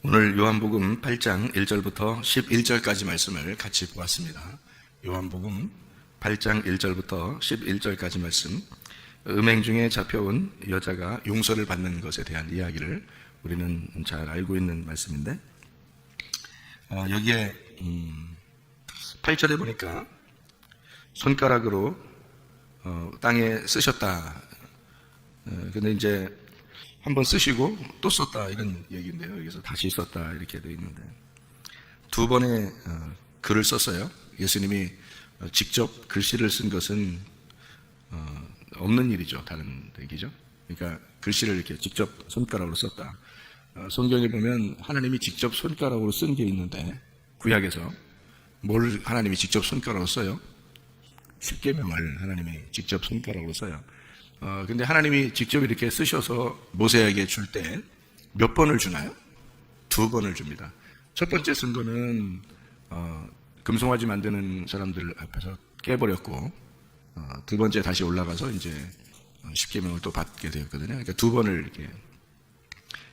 오늘 요한복음 8장 1절부터 11절까지 말씀을 같이 보았습니다. 요한복음 8장 1절부터 11절까지 말씀, 음행 중에 잡혀온 여자가 용서를 받는 것에 대한 이야기를 우리는 잘 알고 있는 말씀인데, 여기에 8절에 보니까 손가락으로 땅에 쓰셨다. 근데 이제 한번 쓰시고 또 썼다 이런 얘기인데요. 여기서 다시 썼다 이렇게 되어 있는데, 두 번의 글을 썼어요. 예수님이 직접 글씨를 쓴 것은 없는 일이죠. 다른 얘기죠. 그러니까 글씨를 이렇게 직접 손가락으로 썼다. 성경에 보면 하나님이 직접 손가락으로 쓴 게 있는데, 구약에서 뭘 하나님이 직접 손가락으로 써요? 십계명을 하나님이 직접 손가락으로 써요. 근데 하나님이 직접 이렇게 쓰셔서 모세에게 줄 때 몇 번을 주나요? 두 번을 줍니다. 첫 번째 쓴 거는 금송아지 만드는 사람들 앞에서 깨버렸고, 두 번째 다시 올라가서 이제 십계명을 또 받게 되었거든요. 그러니까 두 번을 이렇게,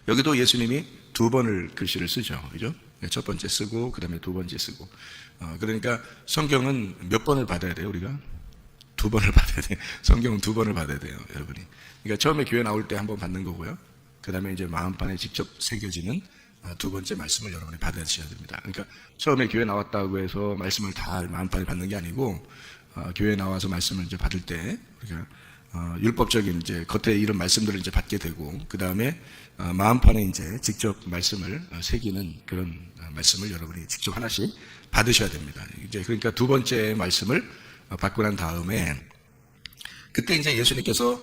여기도 예수님이 두 번을 글씨를 쓰죠, 그죠? 첫 번째 쓰고 그 다음에 두 번째 쓰고. 그러니까 성경은 몇 번을 받아야 돼요, 우리가? 두 번을 받아야 돼요. 성경은 두 번을 받아야 돼요, 여러분이. 그러니까 처음에 교회 나올 때 한 번 받는 거고요. 그 다음에 이제 마음판에 직접 새겨지는 두 번째 말씀을 여러분이 받으셔야 됩니다. 그러니까 처음에 교회 나왔다고 해서 말씀을 다 마음판에 받는 게 아니고, 교회 나와서 말씀을 이제 받을 때 우리가 율법적인 이제 겉에 이런 말씀들을 이제 받게 되고, 그 다음에 마음판에 이제 직접 말씀을 새기는 그런 말씀을 여러분이 직접 하나씩 받으셔야 됩니다. 이제 그러니까 두 번째 말씀을 받고 난 다음에, 그때 이제 예수님께서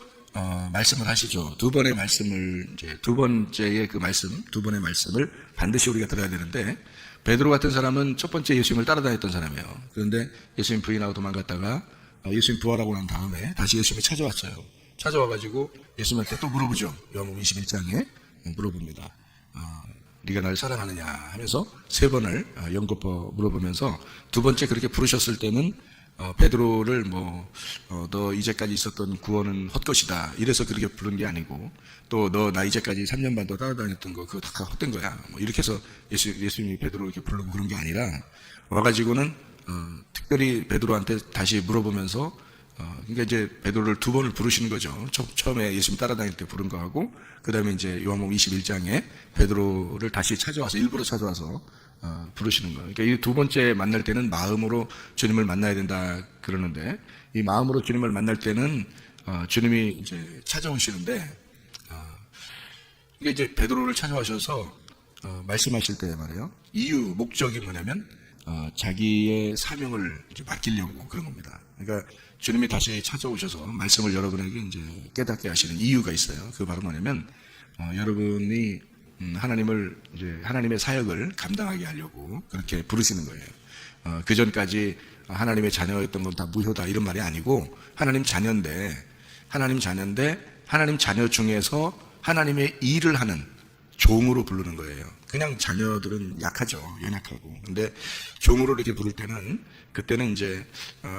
말씀을 하시죠. 두 번의 말씀을, 이제 두 번째의 그 말씀, 두 번의 말씀을 반드시 우리가 들어야 되는데, 베드로 같은 사람은 첫 번째 예수님을 따라다녔던 사람이에요. 그런데 예수님 부인하고 도망갔다가 예수님 부활하고 난 다음에 다시 예수님이 찾아왔어요. 찾아와가지고 예수님한테 또 물어보죠. 요한복음 21장에 물어봅니다. 네가 날 사랑하느냐 하면서 세 번을 연거푸 물어보면서, 두 번째 그렇게 부르셨을 때는 베드로를 너 이제까지 있었던 구원은 헛것이다 이래서 그렇게 부른 게 아니고, 또 너 나 이제까지 3년 반 더 따라다녔던 거 그거 다 헛된 거야 이렇게 해서 예수님이 베드로 이렇게 부르고 그런 게 아니라, 와가지고는 특별히 베드로한테 다시 물어보면서, 그러니까 이제 베드로를 두 번을 부르시는 거죠. 처음에 예수님 따라다닐 때 부른 거하고, 그 다음에 이제 요한복음 21장에 베드로를 다시 찾아와서, 일부러 찾아와서 부르시는 거예요. 그러니까 이 두 번째 만날 때는 마음으로 주님을 만나야 된다 그러는데, 이 마음으로 주님을 만날 때는 주님이 이제 찾아오시는데, 이게 이제 베드로를 찾아오셔서 말씀하실 때 말이에요. 이유, 목적이 뭐냐면 자기의 사명을 이제 맡기려고 그런 겁니다. 그러니까 주님이 다시 찾아오셔서 말씀을 여러분에게 이제 깨닫게 하시는 이유가 있어요. 그 바로 뭐냐면, 여러분이 하나님을 이제 하나님의 사역을 감당하게 하려고 그렇게 부르시는 거예요. 그 전까지 하나님의 자녀였던 건 다 무효다 이런 말이 아니고, 하나님 자녀인데 하나님 자녀 중에서 하나님의 일을 하는 종으로 부르는 거예요. 그냥 자녀들은 약하죠, 연약하고. 근데 종으로 이렇게 부를 때는, 그때는 이제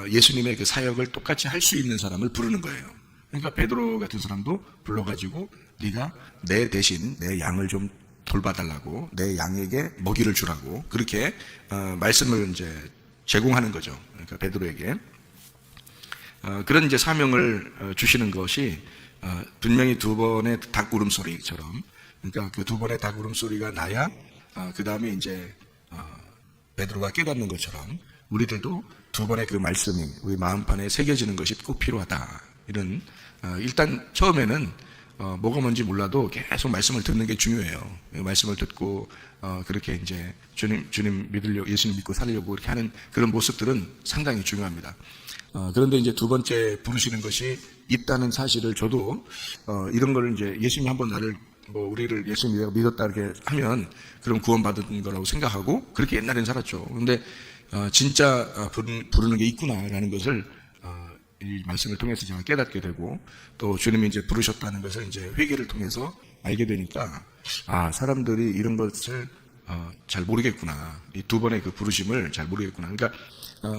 예수님의 그 사역을 똑같이 할 수 있는 사람을 부르는 거예요. 그러니까 베드로 같은 사람도 불러가지고, 네가 내 대신 내 양을 좀 돌봐달라고, 내 양에게 먹이를 주라고 그렇게 말씀을 이제 제공하는 거죠. 그러니까 베드로에게 그런 이제 사명을 주시는 것이, 분명히 두 번의 닭 울음소리처럼, 그러니까 그 두 번의 닭 울음소리가 나야 그 다음에 이제 베드로가 깨닫는 것처럼, 우리들도 두 번의 그 말씀이 우리 마음판에 새겨지는 것이 꼭 필요하다. 이런, 일단 처음에는 뭐가 뭔지 몰라도 계속 말씀을 듣는 게 중요해요. 말씀을 듣고 그렇게 이제 주님 믿으려고, 예수님 믿고 살려고 이렇게 하는 그런 모습들은 상당히 중요합니다. 그런데 이제 두 번째 부르시는 것이 있다는 사실을, 저도 이런 거를 이제 예수님이 한번 나를 우리를 예수님 믿었다 이렇게 하면 그럼 구원받은 거라고 생각하고 그렇게 옛날엔 살았죠. 그런데 진짜 부르는 게 있구나라는 것을 이 말씀을 통해서 제가 깨닫게 되고, 또 주님이 이제 부르셨다는 것을 이제 회개를 통해서 알게 되니까, 사람들이 이런 것을 잘 모르겠구나. 이 두 번의 그 부르심을 잘 모르겠구나. 그러니까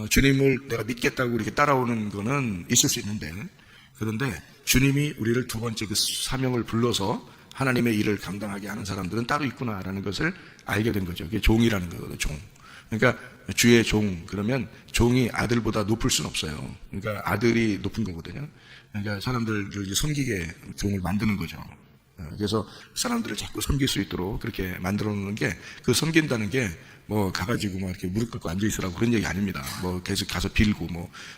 주님을 내가 믿겠다고 이렇게 따라오는 거는 있을 수 있는데, 그런데 주님이 우리를 두 번째 그 사명을 불러서 하나님의 일을 감당하게 하는 사람들은 따로 있구나라는 것을 알게 된 거죠. 그게 종이라는 거거든요. 종. 그러니까 주의 종, 그러면 종이 아들보다 높을 수는 없어요. 그러니까 아들이 높은 거거든요. 그러니까 사람들을 섬기게 종을 만드는 거죠. 그래서 사람들을 자꾸 섬길 수 있도록 그렇게 만들어 놓는 게, 그 섬긴다는 게 뭐 가가지고 막 이렇게 무릎 꿇고 앉아 있으라고 그런 얘기 아닙니다. 뭐 계속 가서 빌고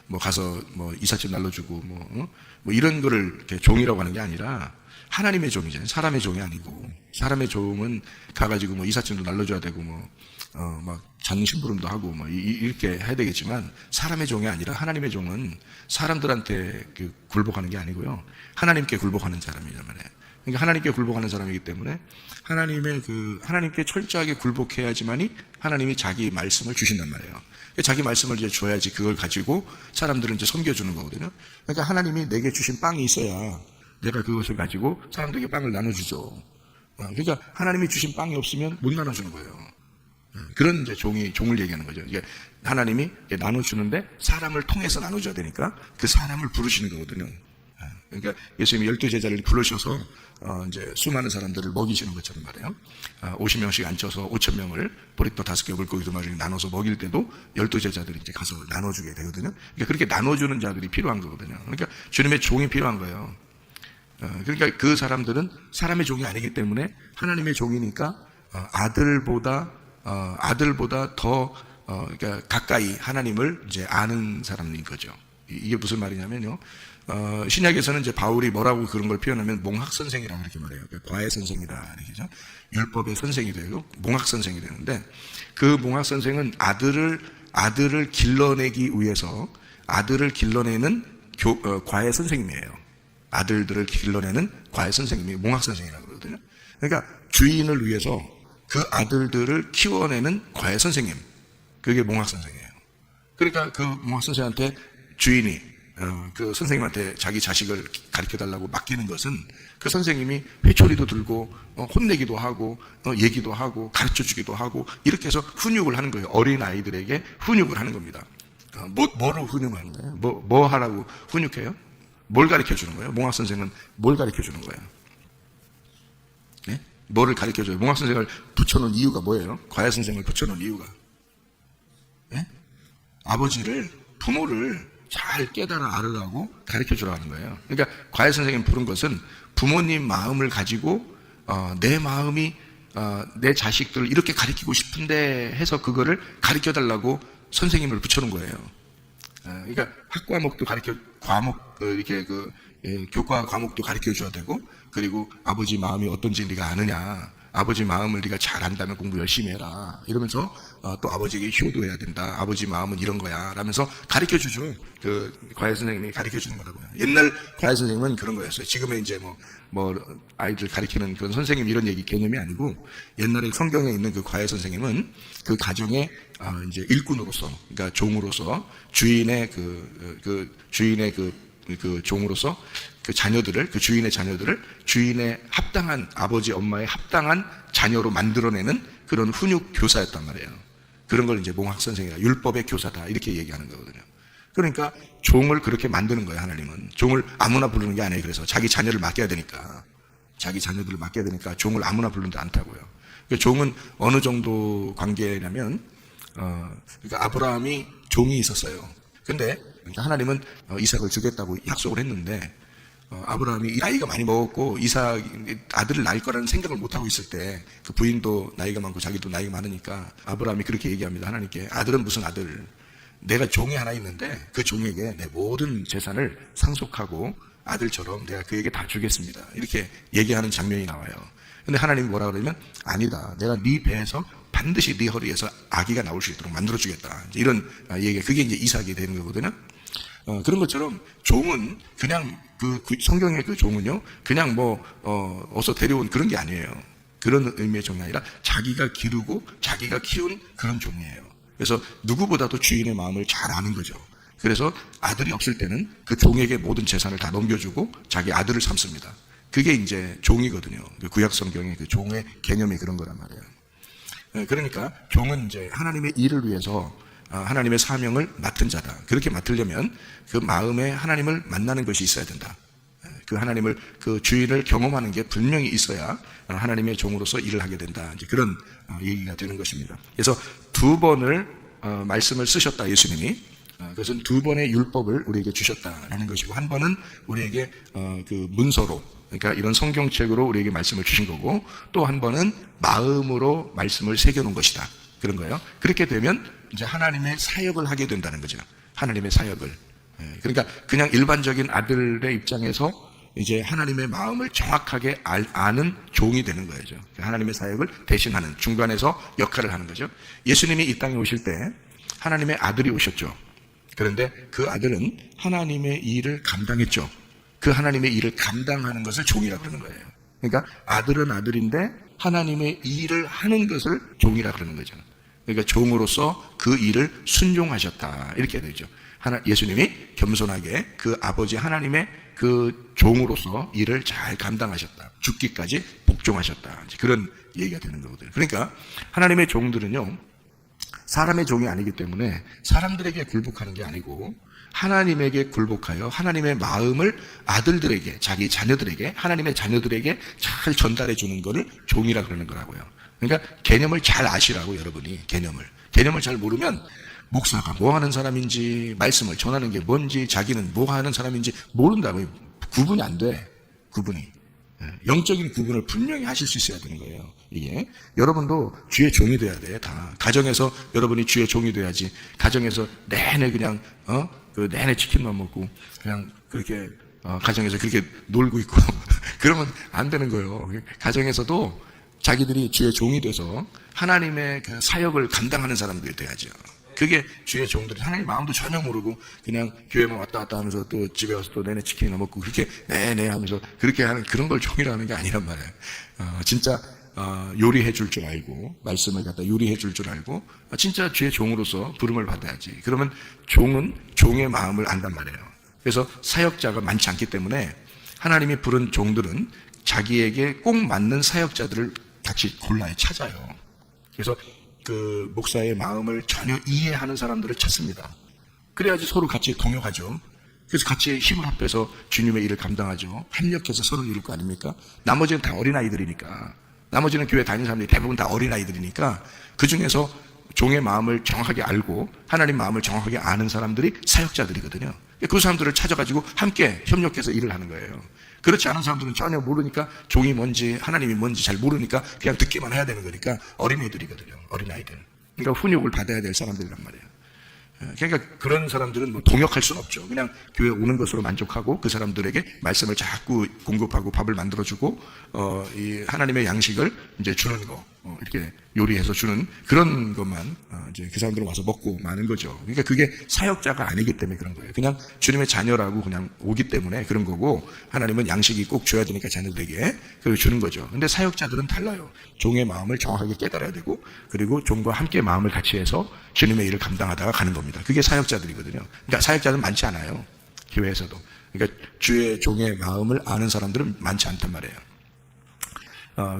뭐 가서 뭐 이삿짐 날려주고 뭐 이런 거를 이렇게 종이라고 하는 게 아니라 하나님의 종이잖아요. 사람의 종이 아니고. 사람의 종은 가가지고 뭐 이삿짐도 날려줘야 되고 막 잔 심부름도 하고 뭐 이렇게 해야 되겠지만, 사람의 종이 아니라 하나님의 종은 사람들한테 굴복하는 게 아니고요. 하나님께 굴복하는 사람이란 말이에요. 그러니까 하나님께 굴복하는 사람이기 때문에 하나님께 철저하게 굴복해야지만이 하나님이 자기 말씀을 주신단 말이에요. 자기 말씀을 이제 줘야지 그걸 가지고 사람들은 이제 섬겨주는 거거든요. 그러니까 하나님이 내게 주신 빵이 있어야 내가 그것을 가지고 사람들에게 빵을 나눠주죠. 그러니까 하나님이 주신 빵이 없으면 못 나눠주는 거예요. 그런 이제 종을 얘기하는 거죠. 이게 하나님이 나눠주는데 사람을 통해서 나눠줘야 되니까 그 사람을 부르시는 거거든요. 그러니까 예수님이 12제자를 부르셔서 이제 수많은 사람들을 먹이시는 것처럼 말이에요. 50명씩 앉혀서 5,000명을 보리떡 5개, 물고기 2마리 나눠서 먹일 때도 12제자들이 이제 가서 나눠주게 되거든요. 그러니까 그렇게 나눠주는 자들이 필요한 거거든요. 그러니까 주님의 종이 필요한 거예요. 그러니까 그 사람들은 사람의 종이 아니기 때문에 하나님의 종이니까 아들보다 더 그러니까 가까이 하나님을 이제 아는 사람인 거죠. 이게 무슨 말이냐면요. 신약에서는 이제 바울이 뭐라고 그런 걸 표현하면 몽학 선생이라고 이렇게 말해요. 과외 선생이다 이렇게죠. 율법의 선생이 되고 몽학 선생이 되는데, 그 몽학 선생은 아들을 길러내기 위해서 아들을 길러내는 과외 선생님이에요. 아들들을 길러내는 과외 선생님이 몽학 선생이라고 그러거든요. 그러니까 주인을 위해서 그 아들들을 키워내는 과외 선생님, 그게 몽학 선생이에요. 그러니까 그 몽학 선생한테 주인이 그 선생님한테 자기 자식을 가르쳐달라고 맡기는 것은 그 선생님이 회초리도 들고 혼내기도 하고 얘기도 하고 가르쳐주기도 하고 이렇게 해서 훈육을 하는 거예요. 어린 아이들에게 훈육을 하는 겁니다. 뭐로 훈육하는 거예요? 뭐 하라고 훈육해요? 뭘 가르쳐주는 거예요? 몽학 선생은 뭘 가르쳐주는 거예요? 네? 뭐를 가르쳐줘요? 몽학 선생을 붙여놓은 이유가 뭐예요? 과외 선생을 붙여놓은 이유가? 네? 부모를 잘 깨달아 알으라고 가르쳐주라고 하는 거예요. 그러니까 과외 선생님 부른 것은 부모님 마음을 가지고 내 마음이 내 자식들을 이렇게 가르치고 싶은데 해서 그거를 가르쳐달라고 선생님을 붙여놓은 거예요. 그러니까 학과목도 이렇게 교과 과목도 가르쳐줘야 되고, 그리고 아버지 마음이 어떤지 네가 아느냐, 아버지 마음을 네가 잘 안다면 공부 열심히 해라 이러면서 또 아버지에게 효도해야 된다, 아버지 마음은 이런 거야 라면서 가르쳐주죠. 그 과외 선생님이 가르쳐주는 거라고요. 옛날 과외 선생님은 그런 거였어요. 지금은 이제 뭐 아이들 가르치는 그런 선생님 이런 얘기 개념이 아니고, 옛날에 성경에 있는 그 과외 선생님은 그 가정의 이제 일꾼으로서, 그러니까 종으로서 주인의 그 종으로서 그 주인의 자녀들을 주인의 합당한 아버지 엄마의 합당한 자녀로 만들어내는 그런 훈육 교사였단 말이에요. 그런 걸 이제 몽학 선생이라 율법의 교사다 이렇게 얘기하는 거거든요. 그러니까 종을 그렇게 만드는 거예요. 하나님은 종을 아무나 부르는 게 아니에요. 그래서 자기 자녀들을 맡겨야 되니까 종을 아무나 부르지 않다고요. 그러니까 종은 어느 정도 관계냐면 그러니까 아브라함이 종이 있었어요. 근데 하나님은 이삭을 주겠다고 약속을 했는데, 아브라함이 나이가 많이 먹었고 이삭 아들을 낳을 거라는 생각을 못 하고 있을 때, 그 부인도 나이가 많고 자기도 나이가 많으니까 아브라함이 그렇게 얘기합니다. 하나님께, 아들은 무슨 아들, 내가 종이 하나 있는데 그 종에게 내 모든 재산을 상속하고 아들처럼 내가 그에게 다 주겠습니다, 이렇게 얘기하는 장면이 나와요. 근데 하나님이 뭐라 그러면, 아니다, 내가 네 배에서 반드시 네 허리에서 아기가 나올 수 있도록 만들어주겠다, 이런 얘기, 그게 이제 이삭이 되는 거거든요. 그런 것처럼 종은 그냥 성경의 그 종은요, 그냥 어서 데려온 그런 게 아니에요. 그런 의미의 종이 아니라 자기가 기르고 자기가 키운 그런 종이에요. 그래서 누구보다도 주인의 마음을 잘 아는 거죠. 그래서 아들이 없을 때는 그 종에게 모든 재산을 다 넘겨주고 자기 아들을 삼습니다. 그게 이제 종이거든요. 그 구약 성경의 그 종의 개념이 그런 거란 말이에요. 그러니까 종은 이제 하나님의 일을 위해서 하나님의 사명을 맡은 자다. 그렇게 맡으려면 그 마음에 하나님을 만나는 것이 있어야 된다. 그 하나님을 그 주인을 경험하는 게 분명히 있어야 하나님의 종으로서 일을 하게 된다. 이제 그런 얘기가 되는 것입니다. 그래서 두 번을 말씀을 쓰셨다 예수님이. 그것은 두 번의 율법을 우리에게 주셨다라는 것이고 한 번은 우리에게 그 문서로 그러니까 이런 성경책으로 우리에게 말씀을 주신 거고 또 한 번은 마음으로 말씀을 새겨놓은 것이다. 그런 거예요. 그렇게 되면 이제 하나님의 사역을 하게 된다는 거죠. 하나님의 사역을. 그러니까 그냥 일반적인 아들의 입장에서 이제 하나님의 마음을 정확하게 아는 종이 되는 거죠. 하나님의 사역을 대신하는 중간에서 역할을 하는 거죠. 예수님이 이 땅에 오실 때 하나님의 아들이 오셨죠. 그런데 그 아들은 하나님의 일을 감당했죠. 그 하나님의 일을 감당하는 것을 종이라고 그러는 거예요. 그러니까 아들은 아들인데 하나님의 일을 하는 것을 종이라고 그러는 거죠. 그러니까 종으로서 그 일을 순종하셨다. 이렇게 되죠. 예수님이 겸손하게 그 아버지 하나님의 그 종으로서 일을 잘 감당하셨다. 죽기까지 복종하셨다. 그런 얘기가 되는 거거든요. 그러니까 하나님의 종들은요, 사람의 종이 아니기 때문에 사람들에게 굴복하는 게 아니고 하나님에게 굴복하여 하나님의 마음을 아들들에게, 자기 자녀들에게, 하나님의 자녀들에게 잘 전달해 주는 것을 종이라 그러는 거라고요. 그러니까 개념을 잘 아시라고 여러분이 개념을 잘 모르면 목사가 뭐 하는 사람인지 말씀을 전하는 게 뭔지 자기는 뭐 하는 사람인지 모른다고 구분이 안 돼. 구분이. 영적인 구분을 분명히 하실 수 있어야 되는 거예요. 이게 여러분도 주의 종이 돼야 돼. 다 가정에서 여러분이 주의 종이 돼야지. 가정에서 내내 그냥 그 내내 치킨만 먹고 그냥 그렇게 가정에서 그렇게 놀고 있고 그러면 안 되는 거예요. 가정에서도 자기들이 주의 종이 돼서 하나님의 그 사역을 감당하는 사람들이 돼야죠. 그게 주의 종들이 하나님 마음도 전혀 모르고 그냥 교회만 왔다 갔다 하면서 또 집에 와서 또 내내 치킨이나 먹고 그렇게 네네 하면서 그렇게 하는 그런 걸 종이라는 게 아니란 말이에요. 진짜 요리해 줄 줄 알고 말씀을 갖다 요리해 줄 줄 알고 진짜 주의 종으로서 부름을 받아야지. 그러면 종은 종의 마음을 안단 말이에요. 그래서 사역자가 많지 않기 때문에 하나님이 부른 종들은 자기에게 꼭 맞는 사역자들을 같이 골라야 찾아요. 그래서 그 목사의 마음을 전혀 이해하는 사람들을 찾습니다. 그래야지 서로 같이 동역하죠. 그래서 같이 힘을 합해서 주님의 일을 감당하죠. 협력해서 서로 이룰 거 아닙니까? 나머지는 다 어린아이들이니까. 나머지는 교회 다니는 사람들이 대부분 다 어린아이들이니까 그 중에서 종의 마음을 정확하게 알고 하나님 마음을 정확하게 아는 사람들이 사역자들이거든요. 그 사람들을 찾아가지고 함께 협력해서 일을 하는 거예요. 그렇지 않은 사람들은 전혀 모르니까 종이 뭔지 하나님이 뭔지 잘 모르니까 그냥 듣기만 해야 되는 거니까 어린애들이거든요. 어린아이들. 그러니까 훈육을 받아야 될 사람들이란 말이에요. 그러니까 그런 사람들은 뭐 동역할 수는 없죠. 그냥 교회 오는 것으로 만족하고 그 사람들에게 말씀을 자꾸 공급하고 밥을 만들어주고 이 하나님의 양식을 이제 주는 거 이렇게 요리해서 주는 그런 것만 이제 그 사람들은 와서 먹고 마는 거죠. 그러니까 그게 사역자가 아니기 때문에 그런 거예요. 그냥 주님의 자녀라고 그냥 오기 때문에 그런 거고 하나님은 양식이 꼭 줘야 되니까 자녀들에게 그걸 주는 거죠. 근데 사역자들은 달라요. 종의 마음을 정확하게 깨달아야 되고 그리고 종과 함께 마음을 같이 해서 주님의 일을 감당하다가 가는 겁니다. 그게 사역자들이거든요. 그러니까 사역자는 많지 않아요. 교회에서도. 그러니까 주의 종의 마음을 아는 사람들은 많지 않단 말이에요.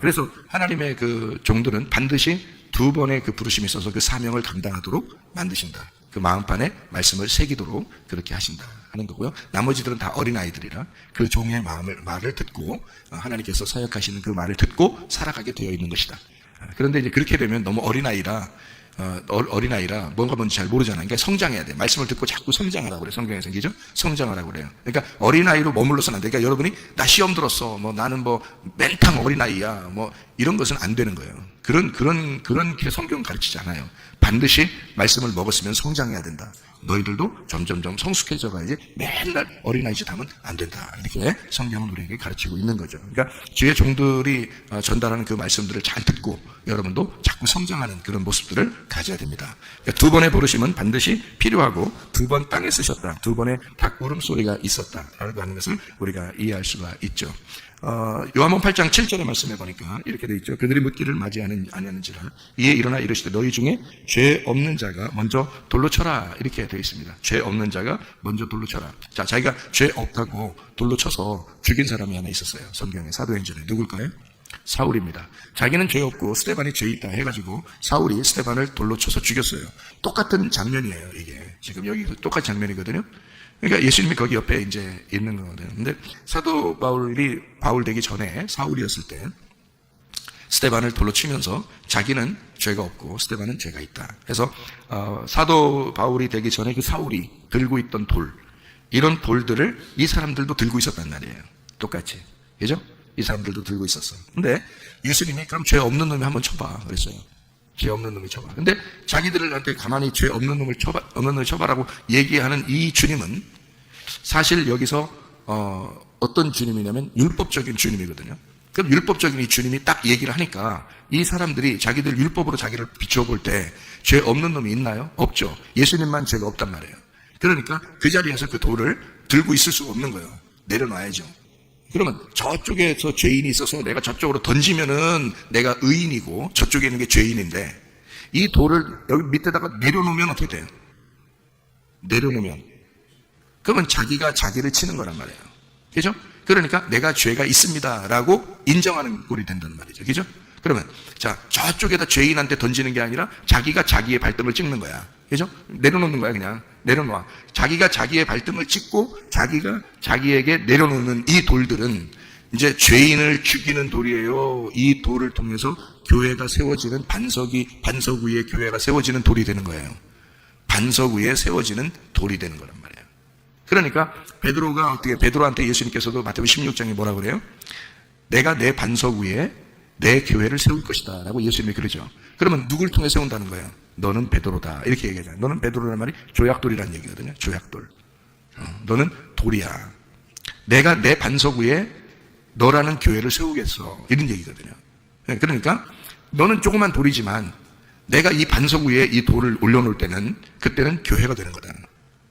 그래서 하나님의 그 종들은 반드시 두 번의 그 부르심이 있어서 그 사명을 감당하도록 만드신다. 그 마음판에 말씀을 새기도록 그렇게 하신다 하는 거고요. 나머지들은 다 어린아이들이라 그 종의 말을 듣고 하나님께서 사역하시는 그 말을 듣고 살아가게 되어 있는 것이다. 그런데 이제 그렇게 되면 너무 어린아이라 뭔가 뭔지 잘 모르잖아요. 그러니까 성장해야 돼. 말씀을 듣고 자꾸 성장하라고 그래요. 성경에서. 그죠? 성장하라고 그래요. 그러니까 어린아이로 머물러서는 안 돼. 그러니까 여러분이 나 시험 들었어. 뭐 나는 뭐 맨탕 어린아이야. 뭐 이런 것은 안 되는 거예요. 그런 게 성경은 가르치지 않아요. 반드시 말씀을 먹었으면 성장해야 된다. 너희들도 점점점 성숙해져 가야지 맨날 어린아이 짓 하면 안 된다. 이렇게 성경은 우리에게 가르치고 있는 거죠. 그러니까 주의 종들이 전달하는 그 말씀들을 잘 듣고 여러분도 자꾸 성장하는 그런 모습들을 가져야 됩니다. 그러니까 두 번의 부르심은 반드시 필요하고 두 번 땅에 쓰셨다. 두 번의 닭 울음소리가 있었다라고 하는 것을 우리가 이해할 수가 있죠. 요한복음 8장 7절의 말씀에 보니까 이렇게 되어 있죠. 그들이 묻기를 아니하는지라 이에 일어나 이르시되 너희 중에 죄 없는 자가 먼저 돌로 쳐라 이렇게 되어 있습니다. 죄 없는 자가 먼저 돌로 쳐라. 자, 자기가 죄 없다고 돌로 쳐서 죽인 사람이 하나 있었어요. 성경에 사도행전에 누굴까요? 사울입니다. 자기는 죄 없고 스데반이 죄 있다 해가지고 사울이 스데반을 돌로 쳐서 죽였어요. 똑같은 장면이에요. 이게 지금 여기 똑같은 장면이거든요. 그러니까 예수님이 거기 옆에 이제 있는 거거든요. 근데 사도 바울이 바울 되기 전에 사울이었을 때 스데반을 돌로 치면서 자기는 죄가 없고 스데반은 죄가 있다. 그래서 사도 바울이 되기 전에 그 사울이 들고 있던 돌, 이런 돌들을 이 사람들도 들고 있었단 말이에요. 똑같이. 그죠? 이 사람들도 들고 있었어. 근데 예수님이 그럼 죄 없는 놈이 한번 쳐봐 그랬어요. 죄 없는 놈이 쳐봐. 근데 자기들한테 가만히 죄 없는 놈을 쳐봐라고 얘기하는 이 주님은 사실 여기서 어떤 주님이냐면 율법적인 주님이거든요. 그럼 율법적인 이 주님이 딱 얘기를 하니까 이 사람들이 자기들 율법으로 자기를 비춰볼 때 죄 없는 놈이 있나요? 없죠. 예수님만 죄가 없단 말이에요. 그러니까 그 자리에서 그 돌을 들고 있을 수가 없는 거예요. 내려놔야죠. 그러면 저쪽에서 죄인이 있어서 내가 저쪽으로 던지면은 내가 의인이고 저쪽에 있는 게 죄인인데 이 돌을 여기 밑에다가 내려놓으면 어떻게 돼요? 내려놓으면 그러면 자기가 자기를 치는 거란 말이에요. 그죠? 그러니까 내가 죄가 있습니다라고 인정하는 꼴이 된다는 말이죠. 그죠? 그러면 자 저쪽에다 죄인한테 던지는 게 아니라 자기가 자기의 발등을 찍는 거야. 그죠? 내려놓는 거야. 그냥 내려놓아. 자기가 자기의 발등을 찍고 자기가 자기에게 내려놓는 이 돌들은 이제 죄인을 죽이는 돌이에요. 이 돌을 통해서 교회가 세워지는 반석 위에 교회가 세워지는 돌이 되는 거예요. 반석 위에 세워지는 돌이 되는 거란 말이에요. 그러니까 베드로한테 예수님께서도 마태복음 16장에 뭐라 그래요? 내가 내 반석 위에 내 교회를 세울 것이다 라고 예수님이 그러죠. 그러면 누굴 통해 세운다는 거예요? 너는 베드로다 이렇게 얘기하잖아요. 너는 베드로라는 말이 조약돌이라는 얘기거든요. 조약돌. 너는 돌이야. 내가 내 반석 위에 너라는 교회를 세우겠어 이런 얘기거든요. 그러니까 너는 조그만 돌이지만 내가 이 반석 위에 이 돌을 올려놓을 때는 그때는 교회가 되는 거다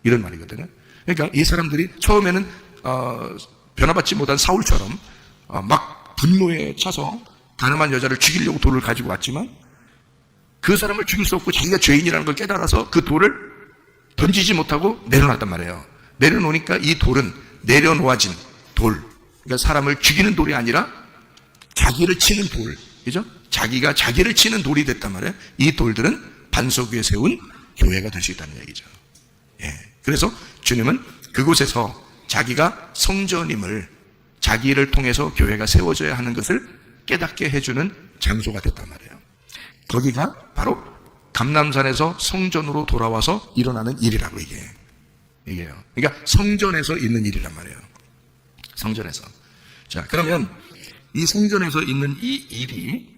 이런 말이거든요. 그러니까 이 사람들이 처음에는 변화받지 못한 사울처럼 막 분노에 차서 가늠한 여자를 죽이려고 돌을 가지고 왔지만 그 사람을 죽일 수 없고 자기가 죄인이라는 걸 깨달아서 그 돌을 던지지 못하고 내려놨단 말이에요. 내려놓으니까 이 돌은 내려놓아진 돌, 그러니까 사람을 죽이는 돌이 아니라 자기를 치는 돌, 그죠? 자기가 자기를 치는 돌이 됐단 말이에요. 이 돌들은 반석 위에 세운 교회가 될 수 있다는 얘기죠. 예. 그래서 주님은 그곳에서 자기가 성전임을 자기를 통해서 교회가 세워져야 하는 것을 깨닫게 해주는 장소가 됐단 말이에요. 거기가 바로 감람산에서 성전으로 돌아와서 일어나는 일이라고 이게요. 그러니까 성전에서 있는 일이란 말이에요. 성전에서. 자, 그러면 이 성전에서 있는 이 일이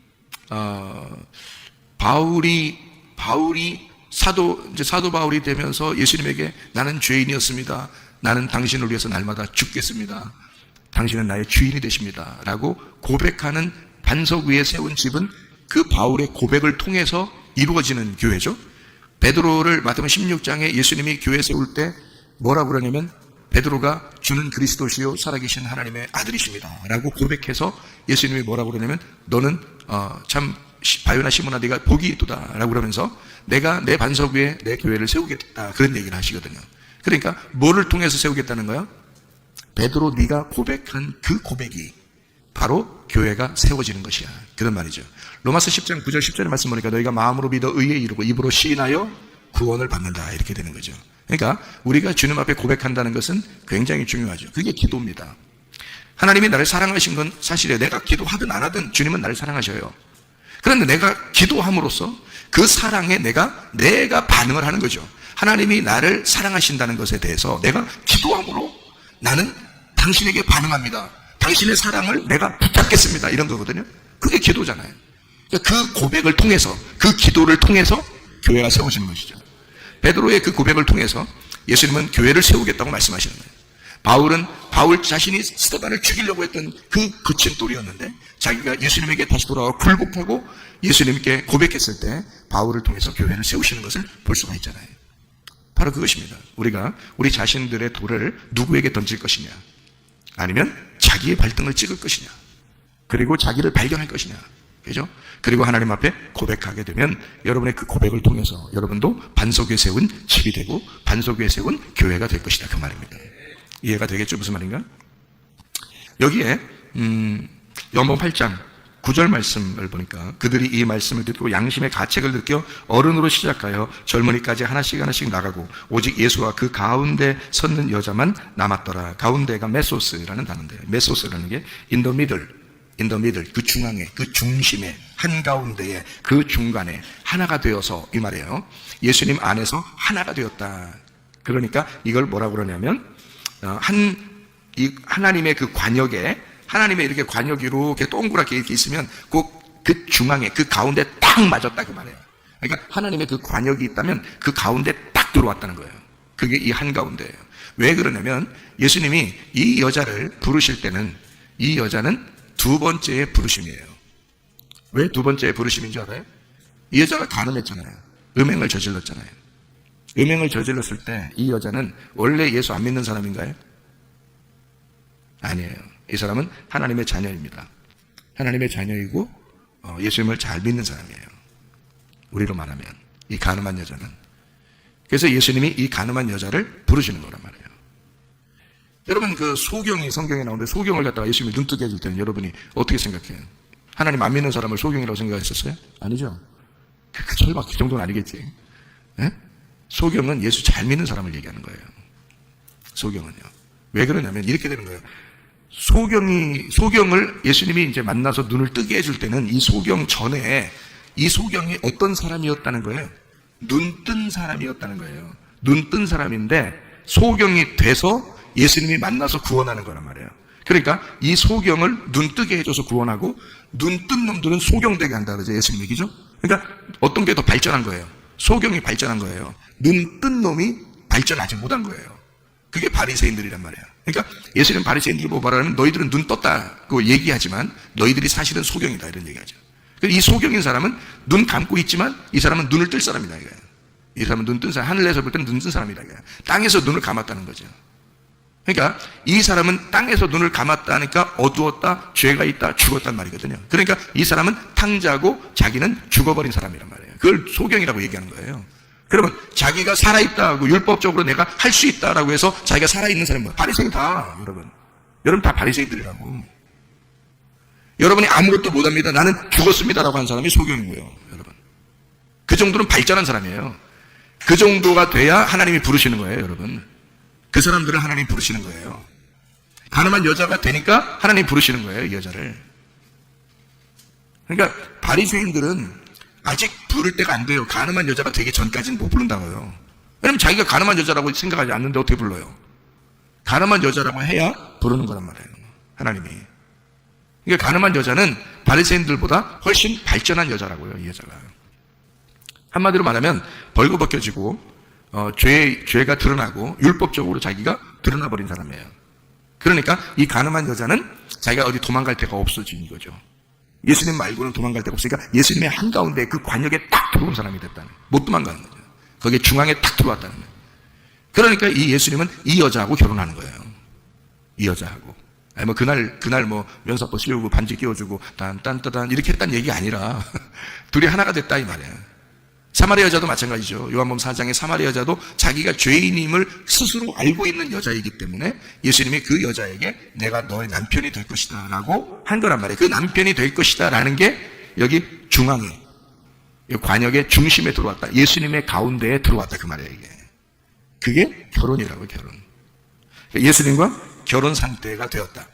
바울이 사도 바울이 되면서 예수님에게 나는 죄인이었습니다. 나는 당신을 위해서 날마다 죽겠습니다. 당신은 나의 주인이 되십니다. 라고 고백하는 반석 위에 세운 집은 그 바울의 고백을 통해서 이루어지는 교회죠. 베드로를 마태복음 16장에 예수님이 교회 세울 때 뭐라고 그러냐면 베드로가 주는 그리스도시요 살아계신 하나님의 아들이십니다. 라고 고백해서 예수님이 뭐라고 그러냐면 너는 참 바요나 시몬아 네가 복이 있도다 라고 그러면서 내가 내 반석 위에 내 교회를 세우겠다 그런 얘기를 하시거든요. 그러니까 뭐를 통해서 세우겠다는 거예요? 베드로 네가 고백한 그 고백이 바로 교회가 세워지는 것이야. 그런 말이죠. 로마서 10장 9절 10절의 말씀 보니까 너희가 마음으로 믿어 의에 이르고 입으로 시인하여 구원을 받는다 이렇게 되는 거죠. 그러니까 우리가 주님 앞에 고백한다는 것은 굉장히 중요하죠. 그게 기도입니다. 하나님이 나를 사랑하신 건 사실이에요. 내가 기도하든 안 하든 주님은 나를 사랑하셔요. 그런데 내가 기도함으로써 그 사랑에 내가 반응을 하는 거죠. 하나님이 나를 사랑하신다는 것에 대해서 내가 기도함으로 나는 당신에게 반응합니다. 당신의 사랑을 내가 부탁겠습니다. 이런 거거든요. 그게 기도잖아요. 그 고백을 통해서, 그 기도를 통해서 교회가 세워지는 것이죠. 베드로의 그 고백을 통해서 예수님은 교회를 세우겠다고 말씀하시는 거예요. 바울 자신이 스데반을 죽이려고 했던 그 거친 돌이었는데 자기가 예수님에게 다시 돌아와 굴복하고 예수님께 고백했을 때 바울을 통해서 교회를 세우시는 것을 볼 수가 있잖아요. 바로 그것입니다. 우리가 우리 자신들의 돌을 누구에게 던질 것이냐, 아니면 자기의 발등을 찍을 것이냐, 그리고 자기를 발견할 것이냐, 그죠? 그리고 하나님 앞에 고백하게 되면 여러분의 그 고백을 통해서 여러분도 반석 위에 세운 집이 되고 반석 위에 세운 교회가 될 것이다 그 말입니다. 이해가 되겠죠? 무슨 말인가? 여기에 요한복음 8장 9절 말씀을 보니까 그들이 이 말씀을 듣고 양심의 가책을 느껴 어른으로 시작하여 젊은이까지 하나씩 하나씩 나가고 오직 예수와 그 가운데 섰는 여자만 남았더라. 가운데가 메소스라는 단어인데요. 메소스라는 게 in the middle, 그 중앙에, 그 중심에, 한가운데에, 그 중간에 하나가 되어서 이 말이에요. 예수님 안에서 하나가 되었다. 그러니까 이걸 뭐라고 그러냐면 하나님의 그 관역에, 하나님의 이렇게 관역이 이렇게 동그랗게 이렇게 있으면 그 중앙에, 그 가운데 딱 맞았다 그 말이에요. 그러니까 하나님의 그 관역이 있다면 그 가운데 딱 들어왔다는 거예요. 그게 이 한가운데예요. 왜 그러냐면 예수님이 이 여자를 부르실 때는 이 여자는 두 번째의 부르심이에요. 왜 두 번째의 부르심인 줄 알아요? 이 여자가 가늠했잖아요. 음행을 저질렀잖아요. 음행을 저질렀을 때 이 여자는 원래 예수 안 믿는 사람인가요? 아니에요. 이 사람은 하나님의 자녀입니다. 하나님의 자녀이고 예수님을 잘 믿는 사람이에요. 우리로 말하면 이 가늠한 여자는. 그래서 예수님이 이 가늠한 여자를 부르시는 거란 말이에요. 여러분 그 소경이 성경에 나오는데 소경을 갖다가 예수님이 눈뜨게 해줄 때는 여러분이 어떻게 생각해요? 하나님 안 믿는 사람을 소경이라고 생각했었어요? 아니죠. 설마 그 정도는 아니겠지. 예? 소경은 예수 잘 믿는 사람을 얘기하는 거예요. 소경은요. 왜 그러냐면 이렇게 되는 거예요. 소경을 예수님이 이제 만나서 눈을 뜨게 해줄 때는 이 소경 전에 이 소경이 어떤 사람이었다는 거예요? 눈뜬 사람이었다는 거예요. 눈뜬 사람인데 소경이 돼서 예수님이 만나서 구원하는 거란 말이에요. 그러니까 이 소경을 눈뜨게 해줘서 구원하고 눈뜬 놈들은 소경되게 한다 그러죠. 예수님 얘기죠. 그러니까 어떤 게 더 발전한 거예요? 소경이 발전한 거예요. 눈뜬 놈이 발전하지 못한 거예요. 그게 바리새인들이란 말이에요. 그러니까 예수님 바리새인들이 뭐 말하면 너희들은 눈 떴다고 얘기하지만 너희들이 사실은 소경이다 이런 얘기하죠. 이 소경인 사람은 눈 감고 있지만 이 사람은 눈을 뜰 사람이다 이거예요. 이 사람은 눈 뜬 사람, 하늘에서 볼 때는 눈 뜬 사람이다 이거예요. 땅에서 눈을 감았다는 거죠. 그러니까 이 사람은 땅에서 눈을 감았다니까 어두웠다, 죄가 있다, 죽었단 말이거든요. 그러니까 이 사람은 탕자고 자기는 죽어버린 사람이란 말이에요. 그걸 소경이라고 얘기하는 거예요. 그러면 자기가 살아있다고 율법적으로 내가 할 수 있다라고 해서 자기가 살아있는 사람은 뭐야? 바리새인이다 여러분. 여러분 다 바리새인들이라고. 여러분이 아무것도 못합니다. 나는 죽었습니다라고 한 사람이 소경이고요. 여러분. 그 정도는 발전한 사람이에요. 그 정도가 돼야 하나님이 부르시는 거예요. 여러분. 그 사람들을 하나님이 부르시는 거예요. 가늠한 여자가 되니까 하나님이 부르시는 거예요. 이 여자를. 그러니까 바리새인들은 아직 부를 때가 안 돼요. 가늠한 여자가 되기 전까지는 못 부른다고요. 왜냐면 자기가 가늠한 여자라고 생각하지 않는데 어떻게 불러요? 가늠한 여자라고 해야 부르는 거란 말이에요. 하나님이. 그러니까 가늠한 여자는 바리새인들보다 훨씬 발전한 여자라고요. 이 여자가. 한마디로 말하면 벌거벗겨지고 죄가 드러나고 율법적으로 자기가 드러나 버린 사람이에요. 그러니까 이 가늠한 여자는 자기가 어디 도망갈 데가 없어진 거죠. 예수님 말고는 도망갈 데가 없으니까 예수님의 한가운데 그 관역에 딱 들어온 사람이 됐다는 거예요. 못 도망가는 거죠. 거기에 중앙에 딱 들어왔다는 거예요. 그러니까 이 예수님은 이 여자하고 결혼하는 거예요. 이 여자하고. 아니 뭐 그날 뭐 면사포 씌우고 반지 끼워주고 딴딴따단 이렇게 했다는 얘기가 아니라 둘이 하나가 됐다 이 말이에요. 사마리아 여자도 마찬가지죠. 요한복음 4장의 사마리아 여자도 자기가 죄인임을 스스로 알고 있는 여자이기 때문에 예수님이 그 여자에게 내가 너의 남편이 될 것이다 라고 한 거란 말이에요. 그 남편이 될 것이다 라는 게 여기 중앙에 관역의 중심에 들어왔다. 예수님의 가운데에 들어왔다 그 말이에요. 이게. 그게 결혼이라고 결혼. 예수님과 결혼 상태가 되었다.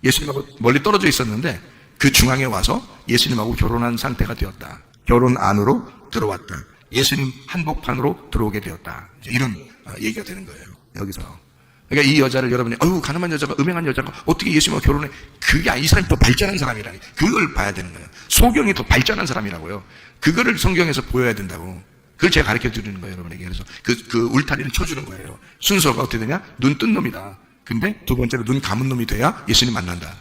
예수님하고 멀리 떨어져 있었는데 그 중앙에 와서 예수님하고 결혼한 상태가 되었다. 결혼 안으로 들어왔다. 예수님 한복판으로 들어오게 되었다. 이런 얘기가 되는 거예요. 여기서. 그러니까 이 여자를 여러분이 가늠한 여자가 음행한 여자가 어떻게 예수님과 결혼해? 그게 이 사람이 더 발전한 사람이라니. 그걸 봐야 되는 거예요. 소경이 더 발전한 사람이라고요. 그거를 성경에서 보여야 된다고. 그걸 제가 가르쳐 드리는 거예요, 여러분에게. 그래서 그 울타리를 쳐주는 거예요. 순서가 어떻게 되냐? 눈 뜬 놈이다. 근데 두 번째로 눈 감은 놈이 돼야 예수님 만난다.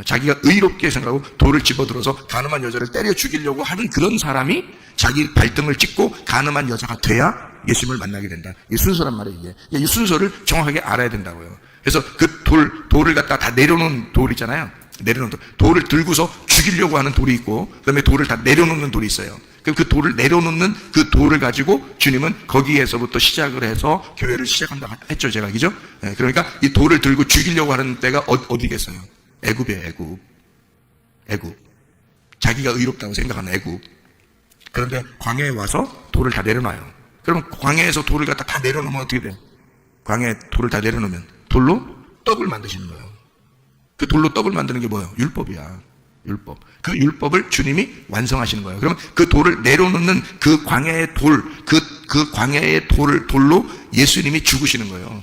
자기가 의롭게 생각하고 돌을 집어들어서 가늠한 여자를 때려 죽이려고 하는 그런 사람이 자기 발등을 찍고 가늠한 여자가 돼야 예수님을 만나게 된다. 이 순서란 말이에요. 이게. 이 순서를 정확하게 알아야 된다고요. 그래서 그 돌을 갖다가 다 내려놓은 돌이잖아요. 내려놓은 돌을 들고서 죽이려고 하는 돌이 있고 그다음에 돌을 다 내려놓는 돌이 있어요. 그 돌을 내려놓는 그 돌을 가지고 주님은 거기에서부터 시작을 해서 교회를 시작한다 했죠. 제가 그죠? 그러니까 이 돌을 들고 죽이려고 하는 때가 어디겠어요? 애굽이에요. 애굽. 자기가 의롭다고 생각하는 애국. 그런데 광야에 와서 돌을 다 내려놔요. 그러면 광야에서 돌을 갖다 다 내려놓으면 어떻게 돼? 광야에 돌을 다 내려놓으면 돌로 떡을 만드시는 거예요. 그 돌로 떡을 만드는 게 뭐예요? 율법이야. 율법. 그 율법을 주님이 완성하시는 거예요. 그러면 그 돌을 내려놓는 그 광야의 돌, 그 광야의 돌로 예수님이 죽으시는 거예요.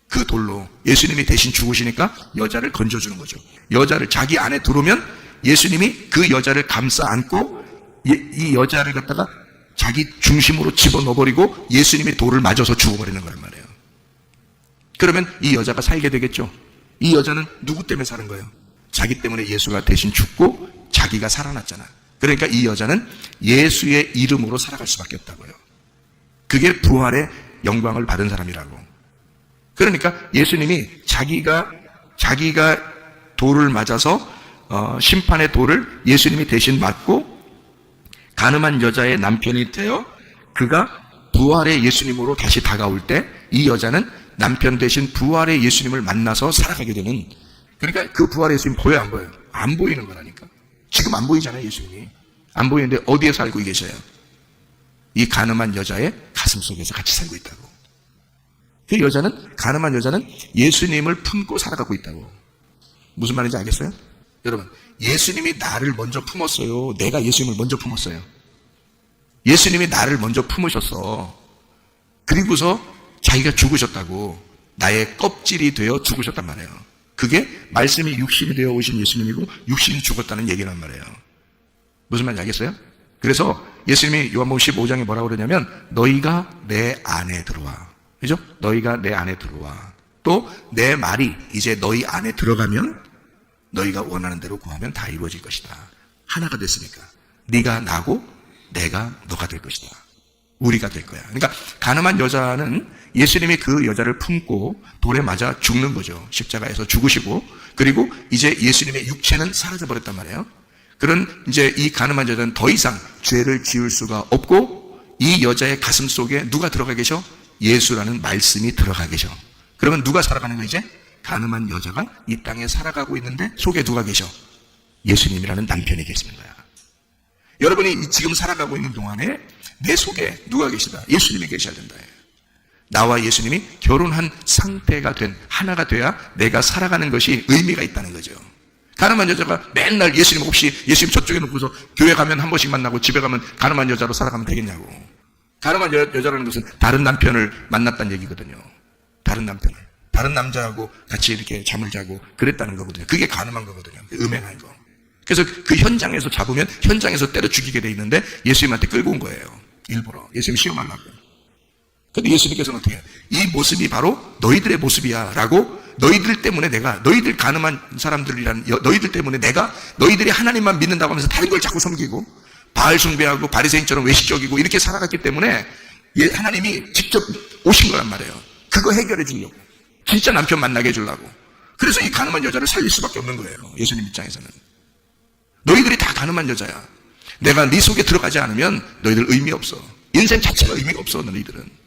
그 돌로 예수님이 대신 죽으시니까 여자를 건져주는 거죠. 여자를 자기 안에 들어오면 예수님이 그 여자를 감싸 안고 이 여자를 갖다가 자기 중심으로 집어넣어버리고 예수님이 돌을 맞아서 죽어버리는 거란 말이에요. 그러면 이 여자가 살게 되겠죠. 이 여자는 누구 때문에 사는 거예요? 자기 때문에 예수가 대신 죽고 자기가 살아났잖아. 그러니까 이 여자는 예수의 이름으로 살아갈 수밖에 없다고요. 그게 부활의 영광을 받은 사람이라고. 그러니까 예수님이 자기가 돌을 맞아서 심판의 돌을 예수님이 대신 맞고 가늠한 여자의 남편이 되어 그가 부활의 예수님으로 다시 다가올 때 이 여자는 남편 대신 부활의 예수님을 만나서 살아가게 되는, 그러니까 그 부활의 예수님 보여요, 안 보여요? 안 보이는 거라니까. 지금 안 보이잖아요, 예수님이. 안 보이는데 어디에 살고 계셔요? 이 가늠한 여자의 가슴 속에서 같이 살고 있다고. 그 여자는, 가늠한 여자는 예수님을 품고 살아가고 있다고. 무슨 말인지 알겠어요? 여러분, 예수님이 나를 먼저 품었어요? 내가 예수님을 먼저 품었어요? 예수님이 나를 먼저 품으셨어. 그리고서 자기가 죽으셨다고. 나의 껍질이 되어 죽으셨단 말이에요. 그게 말씀이 육신이 되어 오신 예수님이고 육신이 죽었다는 얘기란 말이에요. 무슨 말인지 알겠어요? 그래서 예수님이 요한복음 15장에 뭐라고 그러냐면 너희가 내 안에 들어와. 그죠? 너희가 내 안에 들어와. 또 내 말이 이제 너희 안에 들어가면 너희가 원하는 대로 구하면 다 이루어질 것이다. 하나가 됐으니까 네가 나고 내가 너가 될 것이다. 우리가 될 거야. 그러니까 가늠한 여자는 예수님이 그 여자를 품고 돌에 맞아 죽는 거죠. 십자가에서 죽으시고, 그리고 이제 예수님의 육체는 사라져 버렸단 말이에요. 그런 이제 이 가늠한 여자는 더 이상 죄를 지을 수가 없고 이 여자의 가슴 속에 누가 들어가 계셔? 예수라는 말씀이 들어가 계셔. 그러면 누가 살아가는 거 이제? 가늠한 여자가 이 땅에 살아가고 있는데 속에 누가 계셔? 예수님이라는 남편이 계시는 거야. 여러분이 지금 살아가고 있는 동안에 내 속에 누가 계시다? 예수님이 계셔야 된다. 나와 예수님이 결혼한 상태가 된, 하나가 돼야 내가 살아가는 것이 의미가 있다는 거죠. 가늠한 여자가 맨날 예수님 없이 예수님 저쪽에 놓고서 교회 가면 한 번씩 만나고 집에 가면 가늠한 여자로 살아가면 되겠냐고. 가늠한 여자라는 것은 다른 남편을 만났다는 얘기거든요. 다른 남편을. 다른 남자하고 같이 이렇게 잠을 자고 그랬다는 거거든요. 그게 가늠한 거거든요. 음행한 거. 그래서 그 현장에서 잡으면 현장에서 때려 죽이게 돼 있는데 예수님한테 끌고 온 거예요. 일부러. 예수님 시험하려고. 근데 예수님께서는 어떻게 해요? 이 모습이 바로 너희들의 모습이야 라고, 너희들 때문에 내가, 너희들 가늠한 사람들이란 너희들 때문에 내가 너희들이 하나님만 믿는다고 하면서 다른 걸 자꾸 섬기고 바알 숭배하고 바리새인처럼 외식적이고 이렇게 살아갔기 때문에 하나님이 직접 오신 거란 말이에요. 그거 해결해 주려고. 진짜 남편 만나게 해주려고. 그래서 이 가늠한 여자를 살릴 수밖에 없는 거예요. 예수님 입장에서는. 너희들이 다 가늠한 여자야. 내가 네 속에 들어가지 않으면 너희들 의미 없어. 인생 자체가 의미가 없어, 너희들은.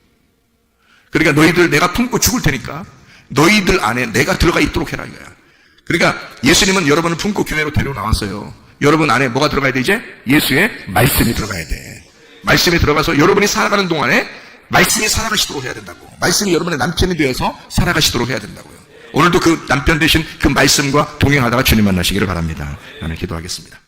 그러니까 너희들 내가 품고 죽을 테니까 너희들 안에 내가 들어가 있도록 해라 이거야. 그러니까 예수님은 여러분을 품고 교회로 데리고 나왔어요. 여러분 안에 뭐가 들어가야 돼 이제? 예수의 말씀이 들어가야 돼. 말씀이 들어가서 여러분이 살아가는 동안에 말씀이 살아가시도록 해야 된다고. 말씀이 여러분의 남편이 되어서 살아가시도록 해야 된다고요. 오늘도 그 남편 되신 그 말씀과 동행하다가 주님 만나시기를 바랍니다. 나는 기도하겠습니다.